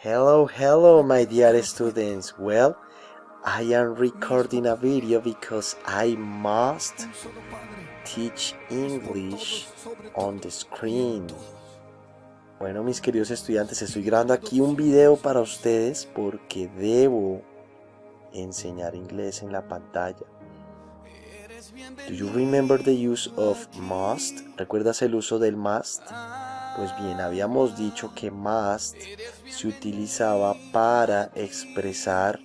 Hello, my dear students. Well, I am recording a video because I must teach English on the screen. Bueno, mis queridos estudiantes, estoy grabando aquí un video para ustedes porque debo enseñar inglés en la pantalla. Do you remember the use of must? ¿Recuerdas el uso del must? Pues bien, habíamos dicho que must se utilizaba para expresar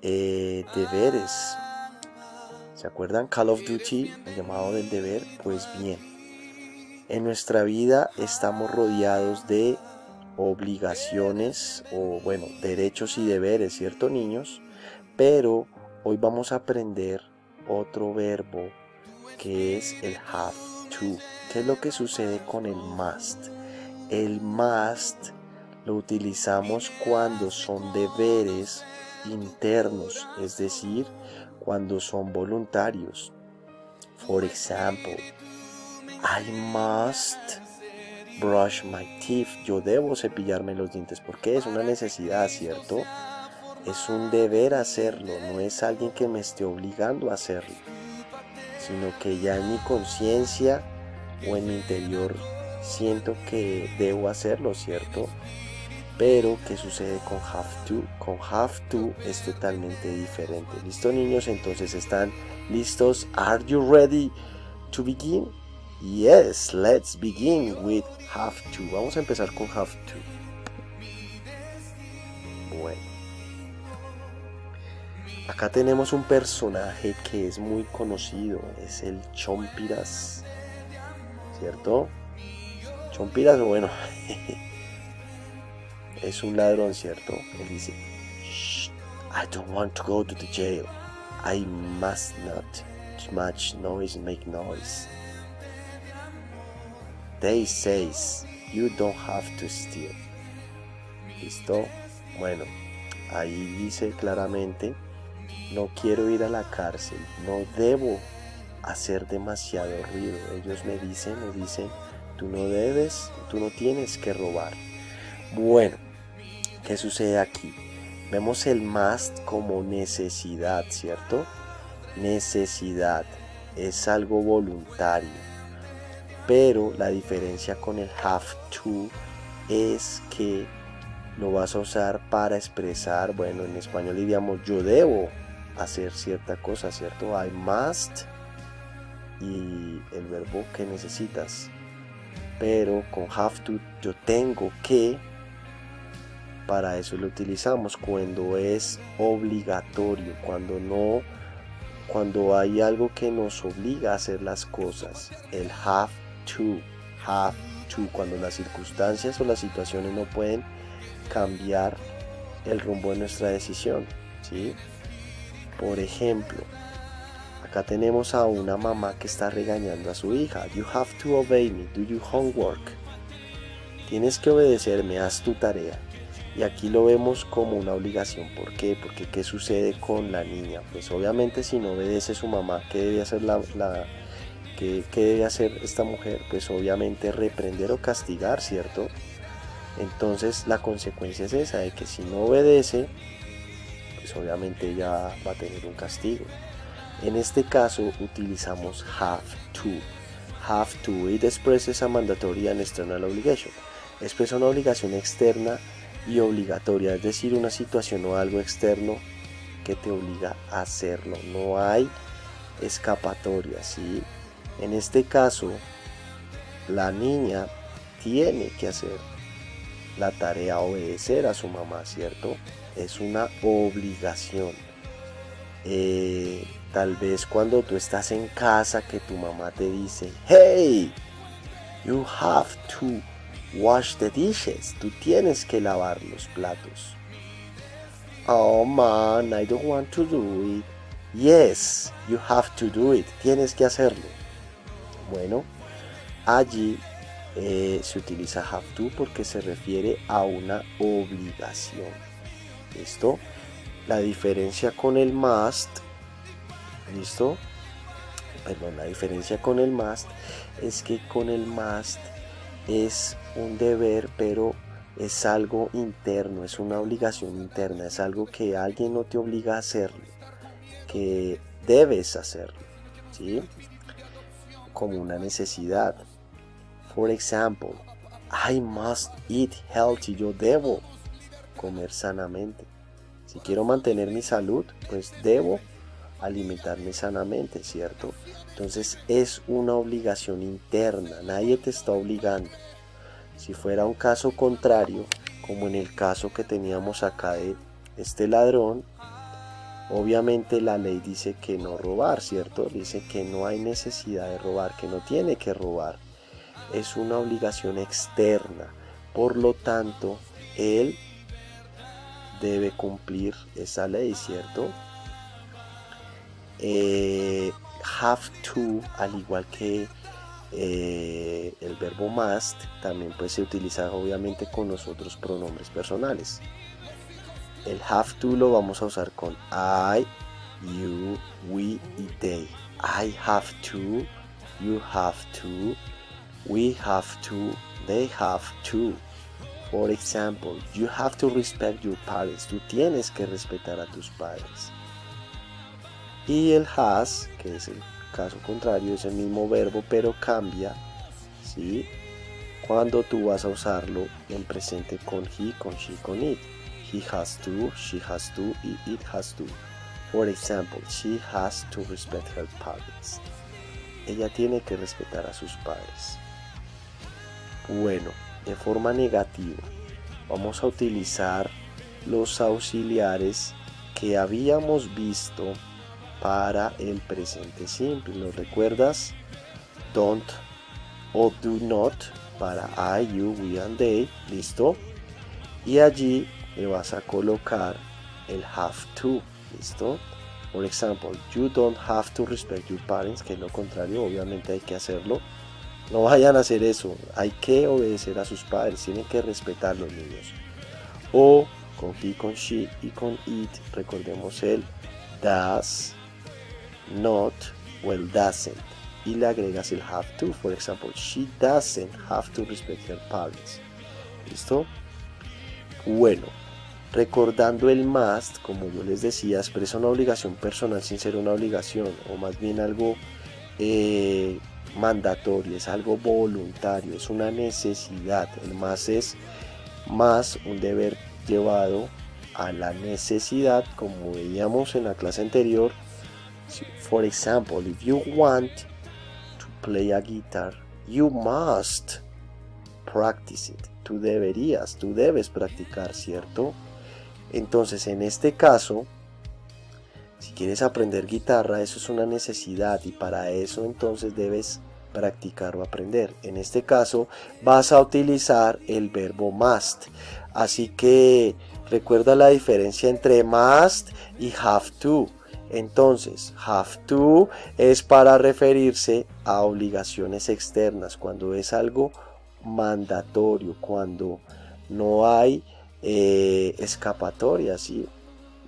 deberes. ¿Se acuerdan? Call of Duty, el llamado del deber. Pues bien, en nuestra vida estamos rodeados de obligaciones o bueno, derechos y deberes, ¿cierto, niños? Pero hoy vamos a aprender otro verbo que es el have to. ¿Qué es lo que sucede con el must? El must lo utilizamos cuando son deberes internos, es decir, cuando son voluntarios. For example, I must brush my teeth. Yo debo cepillarme los dientes porque es una necesidad, ¿cierto? Es un deber hacerlo, no es alguien que me esté obligando a hacerlo, sino que ya en mi conciencia o en mi interior siento que debo hacerlo, ¿cierto? Pero, ¿qué sucede con have to? Con have to es totalmente diferente. ¿Listo, niños? Entonces, ¿están listos? Are you ready to begin? Yes, let's begin with have to. Vamos a empezar con have to. Bueno. Acá tenemos un personaje que es muy conocido. Es el Chompiras, ¿cierto? Chompiras, bueno, es un ladrón, ¿cierto? Él dice, shh, I don't want to go to the jail. I must not too much noise make noise. They says, you don't have to steal. ¿Listo? Bueno, ahí dice claramente, no quiero ir a la cárcel, no debo hacer demasiado ruido. Ellos me dicen, tú no tienes que robar. Bueno, ¿qué sucede aquí? Vemos el must como necesidad, ¿cierto? Necesidad, es algo voluntario. Pero la diferencia con el have to es que lo vas a usar para expresar, bueno, en español diríamos yo debo hacer cierta cosa, ¿cierto? I must y el verbo que necesitas. Pero con have to yo tengo que, para eso lo utilizamos cuando es obligatorio, cuando hay algo que nos obliga a hacer las cosas. El have to, cuando las circunstancias o las situaciones no pueden cambiar el rumbo de nuestra decisión, ¿sí? Por ejemplo, acá tenemos a una mamá que está regañando a su hija. You have to obey me, do your homework. Tienes que obedecerme, haz tu tarea. Y aquí lo vemos como una obligación. ¿Por qué? Porque ¿qué sucede con la niña? Pues obviamente si no obedece a su mamá, ¿qué debe hacer ¿qué debe hacer esta mujer? Pues obviamente reprender o castigar, ¿cierto? Entonces la consecuencia es esa, de que si no obedece, pues obviamente ella va a tener un castigo. En este caso utilizamos have to. Have to, it expresses a mandatory and external obligation. Expresa una obligación externa y obligatoria, es decir, una situación o algo externo que te obliga a hacerlo. No hay escapatoria, ¿sí? En este caso, la niña tiene que hacer la tarea, obedecer a su mamá, ¿cierto? Es una obligación. Tal vez cuando tú estás en casa que tu mamá te dice, hey, you have to wash the dishes. Tú tienes que lavar los platos. Oh man, I don't want to do it. Yes, you have to do it. Tienes que hacerlo. Bueno, allí se utiliza have to porque se refiere a una obligación. ¿Listo? La diferencia con el must, ¿listo? Perdón, la diferencia con el must es que con el must es un deber, pero es algo interno, es una obligación interna, es algo que alguien no te obliga a hacerlo, que debes hacerlo, ¿sí? Como una necesidad. For example, I must eat healthy. Yo debo comer sanamente. Si quiero mantener mi salud, pues debo alimentarme sanamente, ¿cierto? Entonces es una obligación interna, nadie te está obligando. Si fuera un caso contrario, como en el caso que teníamos acá de este ladrón, obviamente la ley dice que no robar, ¿cierto? Dice que no hay necesidad de robar, que no tiene que robar. Es una obligación externa. Por lo tanto, él debe cumplir esa ley, ¿cierto? Have to, al igual que el verbo must, también puede ser utilizado obviamente con los otros pronombres personales. El have to lo vamos a usar con I, you, we y they. I have to, you have to, we have to, they have to. For example, you have to respect your parents. Tú tienes que respetar a tus padres. Y el has, que es el caso contrario, es el mismo verbo, pero cambia, ¿sí? Cuando tú vas a usarlo en presente con he, con she, con it. He has to, she has to y it has to. For example, she has to respect her parents. Ella tiene que respetar a sus padres. Bueno, de forma negativa, vamos a utilizar los auxiliares que habíamos visto para el presente simple. ¿Lo recuerdas? Don't o do not para I, you, we and they. ¿Listo? Y allí le vas a colocar el have to. ¿Listo? Por ejemplo, you don't have to respect your parents, que es lo contrario, obviamente hay que hacerlo. No vayan a hacer eso, hay que obedecer a sus padres, tienen que respetar a los niños. O con he, con she y con it, recordemos el does, not o el doesn't. Y le agregas el have to, por ejemplo, she doesn't have to respect her parents. ¿Listo? Bueno, recordando el must, como yo les decía, expresa una obligación personal sin ser una obligación, o más bien algo mandatorio, es algo voluntario, es una necesidad. El más es más un deber llevado a la necesidad, como veíamos en la clase anterior. For example, if you want to play a guitar, you must practice it. Tú debes practicar, ¿cierto? Entonces, en este caso, si quieres aprender guitarra, eso es una necesidad y para eso entonces debes practicar o aprender. En este caso vas a utilizar el verbo must. Así que recuerda la diferencia entre must y have to. Entonces, have to es para referirse a obligaciones externas, cuando es algo mandatorio, cuando no hay escapatoria, ¿sí?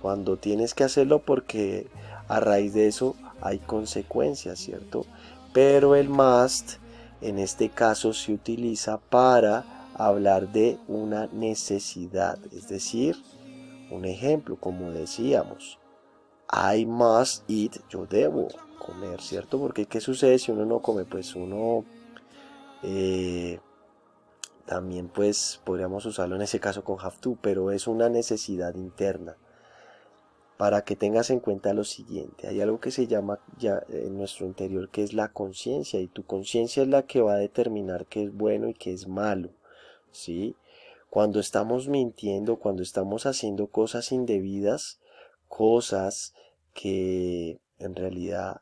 Cuando tienes que hacerlo porque a raíz de eso hay consecuencias, ¿cierto? Pero el must en este caso se utiliza para hablar de una necesidad, es decir, un ejemplo, como decíamos, I must eat, yo debo comer, ¿cierto? Porque ¿qué sucede si uno no come? Pues uno también pues podríamos usarlo en ese caso con have to, pero es una necesidad interna. Para que tengas en cuenta lo siguiente, hay algo que se llama ya en nuestro interior que es la conciencia, y tu conciencia es la que va a determinar qué es bueno y qué es malo, ¿sí? Cuando estamos mintiendo, cuando estamos haciendo cosas indebidas, cosas que en realidad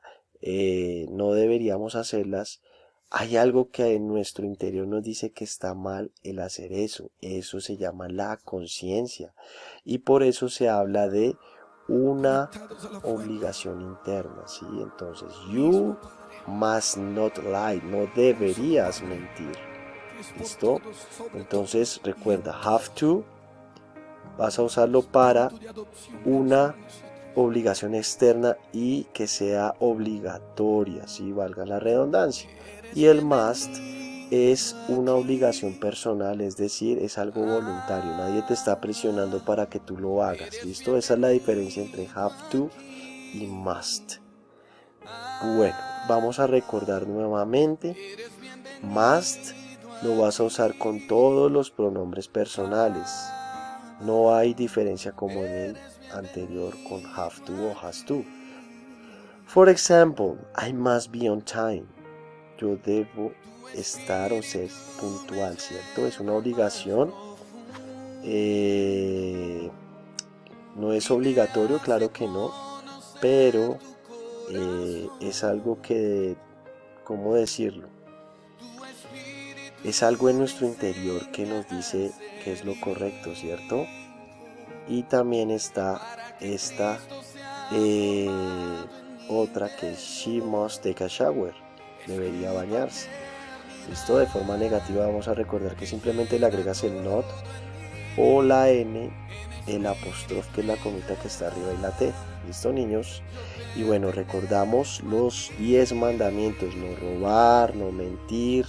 no deberíamos hacerlas, hay algo que en nuestro interior nos dice que está mal el hacer eso. Eso se llama la conciencia, y por eso se habla de una obligación interna, ¿sí? Entonces, you must not lie, no deberías mentir. ¿Listo? Entonces, recuerda, have to, vas a usarlo para una obligación externa y que sea obligatoria, ¿sí? Valga la redundancia. Y el must es una obligación personal, es decir, es algo voluntario. Nadie te está presionando para que tú lo hagas. ¿Listo? Esa es la diferencia entre have to y must. Bueno, vamos a recordar nuevamente. Must lo vas a usar con todos los pronombres personales. No hay diferencia como en el anterior con have to o has to. For example, I must be on time. Yo debo estar o ser puntual, ¿cierto? Es una obligación. No es obligatorio, claro que no, pero es algo que, ¿cómo decirlo? Es algo en nuestro interior que nos dice que es lo correcto, ¿cierto? Y también está esta otra que es she must take a shower, debería bañarse. ¿Listo? De forma negativa vamos a recordar que simplemente le agregas el not o la n, el apóstrofe que es la comita que está arriba y la t. ¿Listo, niños? Y bueno, recordamos los 10 mandamientos: no robar, no mentir,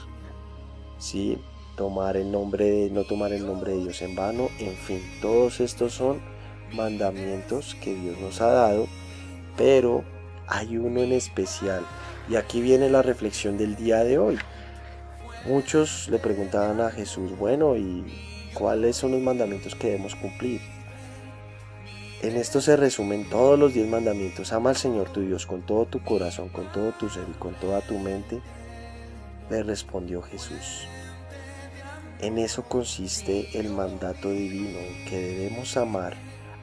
¿sí? No tomar el nombre de Dios en vano. En fin, todos estos son mandamientos que Dios nos ha dado, pero hay uno en especial. Y aquí viene la reflexión del día de hoy. Muchos le preguntaban a Jesús, bueno, ¿y cuáles son los mandamientos que debemos cumplir? En esto se resumen todos los 10 mandamientos. Ama al Señor tu Dios con todo tu corazón, con todo tu ser y con toda tu mente. Le respondió Jesús. En eso consiste el mandato divino, en que debemos amar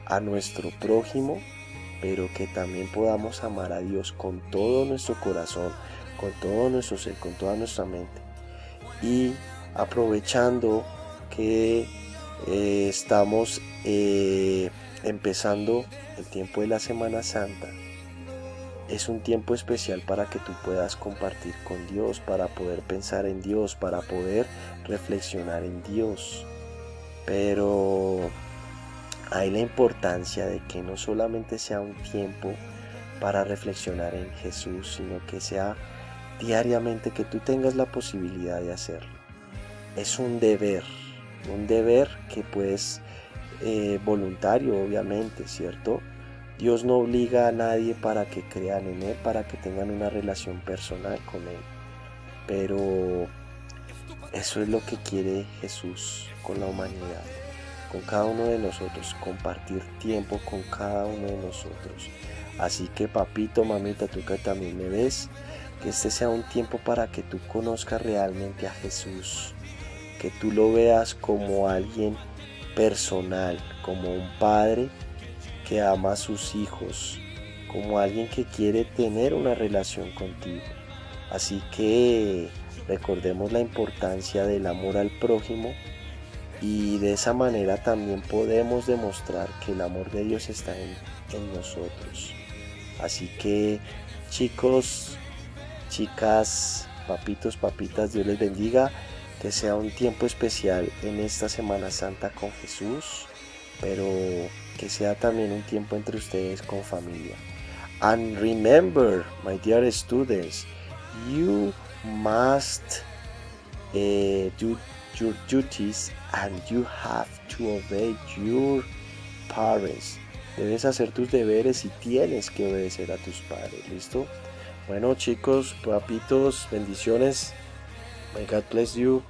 a nuestro prójimo, pero que también podamos amar a Dios con todo nuestro corazón, con todo nuestro ser, con toda nuestra mente. Y aprovechando que estamos empezando el tiempo de la Semana Santa, es un tiempo especial para que tú puedas compartir con Dios, para poder pensar en Dios, para poder reflexionar en Dios. Pero hay la importancia de que no solamente sea un tiempo para reflexionar en Jesús, sino que sea diariamente, que tú tengas la posibilidad de hacerlo. Es un deber que pues voluntario, obviamente, ¿cierto? Dios no obliga a nadie para que crean en Él, para que tengan una relación personal con Él. Pero eso es lo que quiere Jesús con la humanidad, con cada uno de nosotros, compartir tiempo con cada uno de nosotros. Así que papito, mamita, tú que también me ves, que este sea un tiempo para que tú conozcas realmente a Jesús, que tú lo veas como alguien personal, como un padre que ama a sus hijos, como alguien que quiere tener una relación contigo. Así que recordemos la importancia del amor al prójimo, y de esa manera también podemos demostrar que el amor de Dios está en nosotros. Así que chicos, chicas, papitos, papitas, Dios les bendiga, que sea un tiempo especial en esta Semana Santa con Jesús, pero que sea también un tiempo entre ustedes con familia. And remember, my dear students, you must do your duties and you have to obey your parents. Debes hacer tus deberes y tienes que obedecer a tus padres. ¿Listo? Bueno, chicos, papitos, bendiciones. May God bless you.